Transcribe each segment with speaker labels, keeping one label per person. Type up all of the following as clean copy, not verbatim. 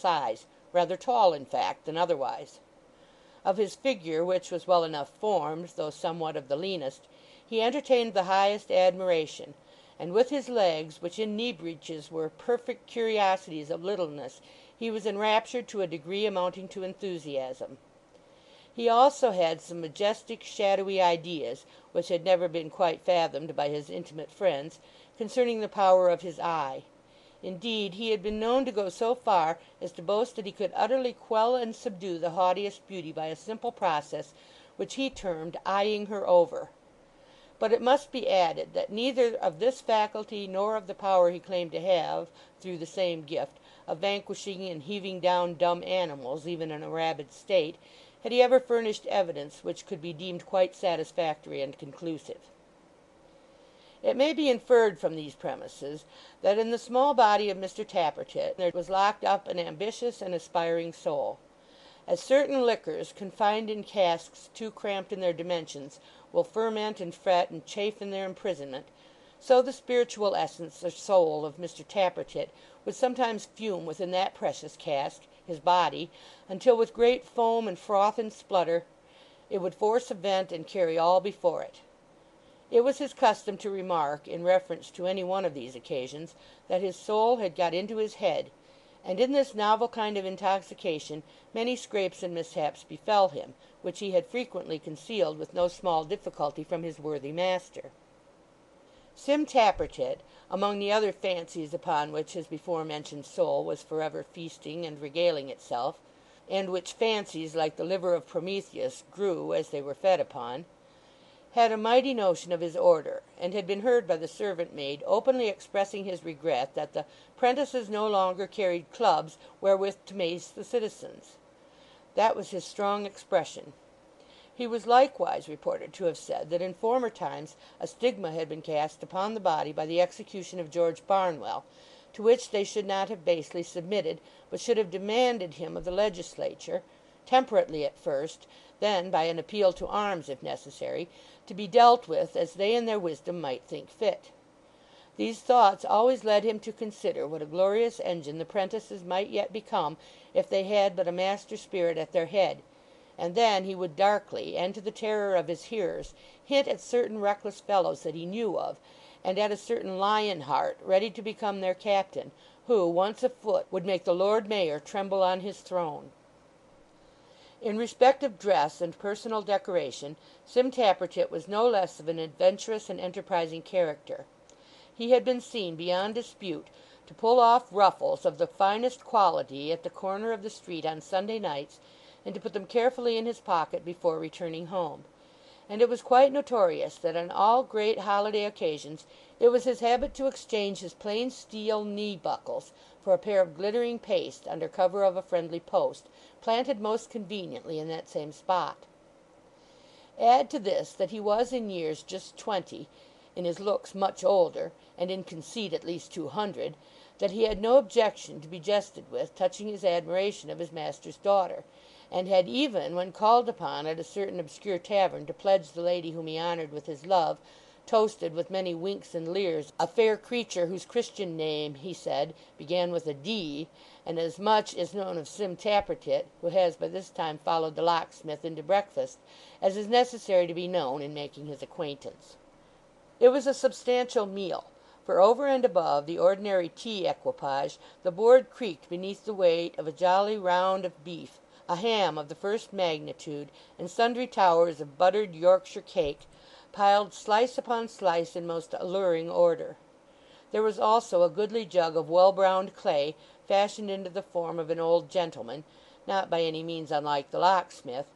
Speaker 1: size, rather tall, in fact, than otherwise. Of his figure, which was well enough formed, though somewhat of the leanest, he entertained the highest admiration, and with his legs, which in knee breeches were perfect curiosities of littleness, he was enraptured to a degree amounting to enthusiasm. He also had some majestic, shadowy ideas, which had never been quite fathomed by his intimate friends, concerning the power of his eye. Indeed, he had been known to go so far as to boast that he could utterly quell and subdue the haughtiest beauty by a simple process which he termed eyeing her over. But it must be added that neither of this faculty nor of the power he claimed to have, through the same gift, of vanquishing and heaving down dumb animals, even in a rabid state, had he ever furnished evidence which could be deemed quite satisfactory and conclusive. It may be inferred from these premises that in the small body of Mr. Tappertit there was locked up an ambitious and aspiring soul. As certain liquors, confined in casks too cramped in their dimensions, will ferment and fret and chafe in their imprisonment, so the spiritual essence or soul of Mr. Tappertit would sometimes fume within that precious cask, his body, until with great foam and froth and splutter it would force a vent and carry all before it. It was his custom to remark, in reference to any one of these occasions, that his soul had got into his head, and in this novel kind of intoxication many scrapes and mishaps befell him, which he had frequently concealed with no small difficulty from his worthy master. Sim Tappertit, among the other fancies upon which his before-mentioned soul was forever feasting and regaling itself, and which fancies, like the liver of Prometheus, grew as they were fed upon, had a mighty notion of his order, and had been heard by the servant-maid openly expressing his regret that the prentices no longer carried clubs wherewith to mace the citizens. That was his strong expression. He was likewise reported to have said that in former times a stigma had been cast upon the body by the execution of George Barnwell, to which they should not have basely submitted, but should have demanded him of the legislature, temperately at first, then by an appeal to arms if necessary, to be dealt with as they in their wisdom might think fit. These thoughts always led him to consider what a glorious engine the prentices might yet become if they had but a master spirit at their head, and then he would darkly, and to the terror of his hearers, hint at certain reckless fellows that he knew of, and at a certain lion heart ready to become their captain, who, once afoot, would make the Lord Mayor tremble on his throne. In respect of dress and personal decoration, Sim Tappertit was no less of an adventurous and enterprising character. He had been seen, beyond dispute, to pull off ruffles of the finest quality at the corner of the street on Sunday nights, and to put them carefully in his pocket before returning home. And it was quite notorious that on all great holiday occasions it was his habit to exchange his plain steel knee-buckles for a pair of glittering paste under cover of a friendly post, planted most conveniently in that same spot. Add to this that he was in years just 20, in his looks much older, and in conceit at least 200, that he had no objection to be jested with touching his admiration of his master's daughter, and had even, when called upon at a certain obscure tavern to pledge the lady whom he honoured with his love, toasted with many winks and leers a fair creature whose Christian name, he said, began with a D, and as much is known of Sim Tappertit, who has by this time followed the locksmith into breakfast, as is necessary to be known in making his acquaintance. It was a substantial meal, for over and above the ordinary tea equipage the board creaked beneath the weight of a jolly round of beef, a ham of the first magnitude, and sundry towers of buttered Yorkshire cake, piled slice upon slice in most alluring order. There was also a goodly jug of well-browned clay, fashioned into the form of an old gentleman, not by any means unlike the locksmith,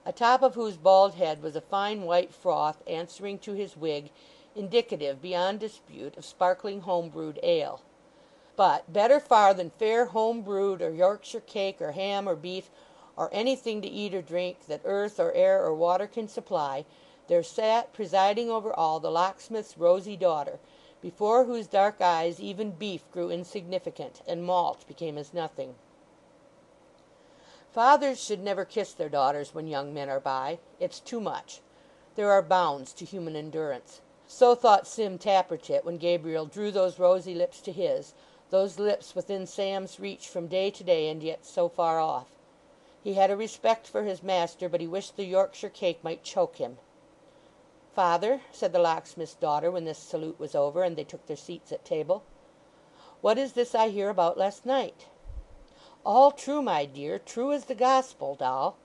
Speaker 1: atop of whose bald head was a fine white froth answering to his wig, indicative beyond dispute of sparkling home-brewed ale. But better far than fair home-brewed or Yorkshire cake or ham or beef, or anything to eat or drink that earth or air or water can supply, there sat, presiding over all, the locksmith's rosy daughter, before whose dark eyes even beef grew insignificant, and malt became as nothing. Fathers should never kiss their daughters when young men are by. It's too much. There are bounds to human endurance. So thought Sim Tappertit when Gabriel drew those rosy lips to his, those lips within Sam's reach from day to day, and yet so far off. He had a respect for his master, but he wished the Yorkshire cake might choke him. "Father," said the locksmith's daughter, when this salute was over, and they took their seats at table, "what is this I hear about last night?" "All true, my dear, true as the gospel, Doll."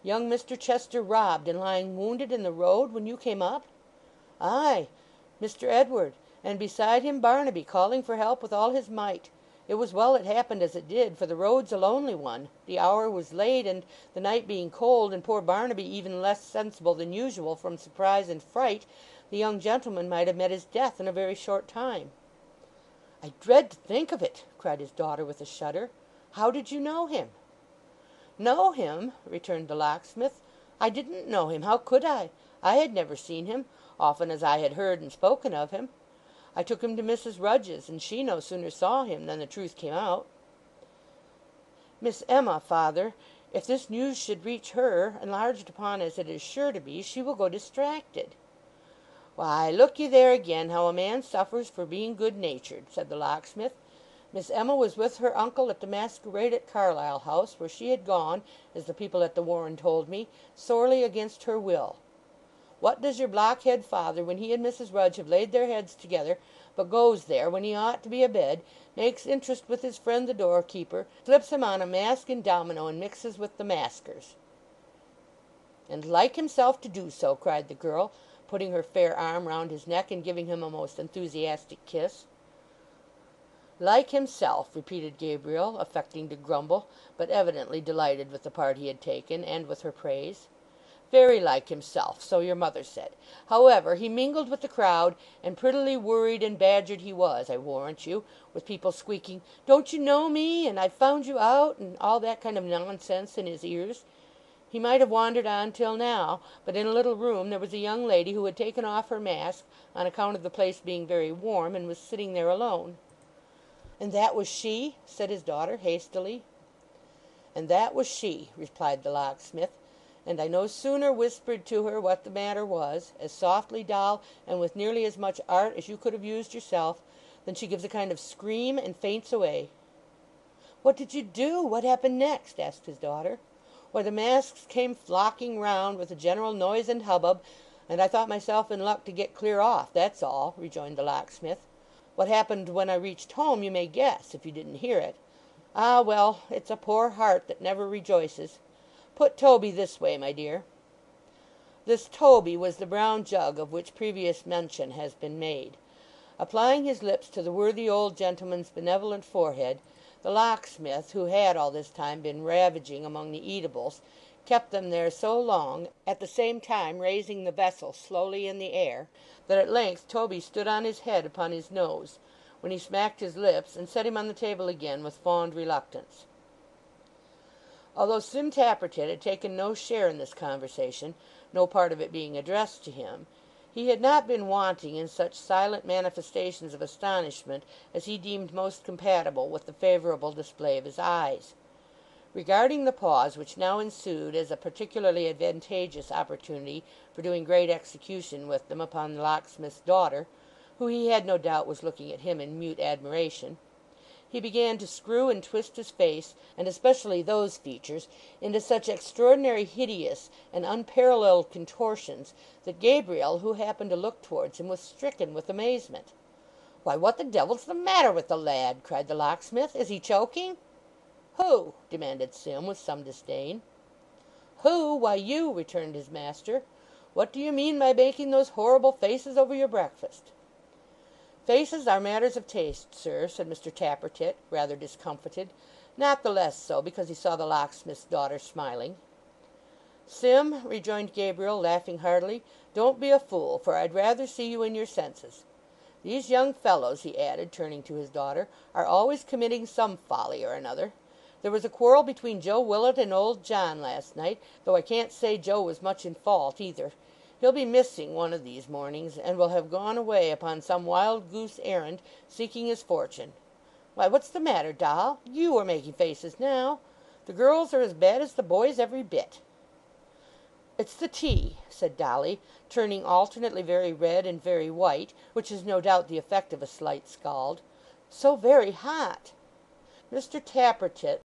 Speaker 1: "Young Mr. Chester robbed and lying wounded in the road when you came up?" "Ay, Mr. Edward, and beside him Barnaby, calling for help with all his might. It was well it happened as it did, for the road's a lonely one. The hour was late, and the night being cold, and poor Barnaby even less sensible than usual from surprise and fright, the young gentleman might have met his death in a very short time." "I dread to think of it!" cried his daughter with a shudder. "How did you know him?" "Know him?" returned the locksmith. "I didn't know him. How could I? I had never seen him, often as I had heard and spoken of him. I took him to Mrs. Rudge's, and she no sooner saw him than the truth came out." "Miss Emma, father, if this news should reach her, enlarged upon as it is sure to be, she will go distracted." "Why, look ye there again, how a man suffers for being good-natured," said the locksmith. "Miss Emma was with her uncle at the masquerade at Carlisle House, where she had gone, as the people at the Warren told me, sorely against her will. What does your blockhead father, when he and Mrs. Rudge have laid their heads together, but goes there when he ought to be abed, makes interest with his friend the doorkeeper, slips him on a mask and domino, and mixes with the maskers." "And like himself to do so!" cried the girl, putting her fair arm round his neck and giving him a most enthusiastic kiss. "Like himself," repeated Gabriel, affecting to grumble, but evidently delighted with the part he had taken, and with her praise. "Very like himself, so your mother said. However, he mingled with the crowd, and prettily worried and badgered he was, I warrant you, with people squeaking, 'Don't you know me?' and 'I've found you out,' and all that kind of nonsense in his ears. He might have wandered on till now, but in a little room there was a young lady who had taken off her mask, on account of the place being very warm, and was sitting there alone." "And that was she?" said his daughter hastily. "And that was she," replied the locksmith. "And I no sooner whispered to her what the matter was, as softly, Doll, and with nearly as much art as you could have used yourself, than she gives a kind of scream and faints away." "What did you do? What happened next?" asked his daughter. "Why, the masks came flocking round with a general noise and hubbub, and I thought myself in luck to get clear off, that's all," rejoined the locksmith. "What happened when I reached home you may guess, if you didn't hear it. Ah, well, it's a poor heart that never rejoices. Put Toby this way, my dear." This Toby was the brown jug of which previous mention has been made. Applying his lips to the worthy old gentleman's benevolent forehead, the locksmith, who had all this time been ravaging among the eatables, kept them there so long, at the same time raising the vessel slowly in the air, that at length Toby stood on his head upon his nose, when he smacked his lips and set him on the table again with fond reluctance. Although Sim Tappertit had taken no share in this conversation, no part of it being addressed to him, he had not been wanting in such silent manifestations of astonishment as he deemed most compatible with the favourable display of his eyes. Regarding the pause which now ensued as a particularly advantageous opportunity for doing great execution with them upon the locksmith's daughter, who he had no doubt was looking at him in mute admiration, he began to screw and twist his face, and especially those features, into such extraordinary hideous and unparalleled contortions that Gabriel, who happened to look towards him, was stricken with amazement. "Why, what the devil's the matter with the lad?" cried the locksmith. "Is he choking?" "Who?" demanded Sim, with some disdain. "Who? Why, you," returned his master. "What do you mean by making those horrible faces over your breakfast?" "Faces are matters of taste, sir," said Mr. Tappertit, rather discomfited, not the less so because he saw the locksmith's daughter smiling. "Sim," rejoined Gabriel, laughing heartily, "don't be a fool, for I'd rather see you in your senses. These young fellows," he added, turning to his daughter, "are always committing some folly or another. There was a quarrel between Joe Willet and old John last night, though I can't say Joe was much in fault either. He'll be missing one of these mornings, and will have gone away upon some wild goose errand, seeking his fortune. Why, what's the matter, Doll? You are making faces now. The girls are as bad as the boys every bit." "It's the tea," said Dolly, turning alternately very red and very white, which is no doubt the effect of a slight scald. So very hot! Mr Tappertit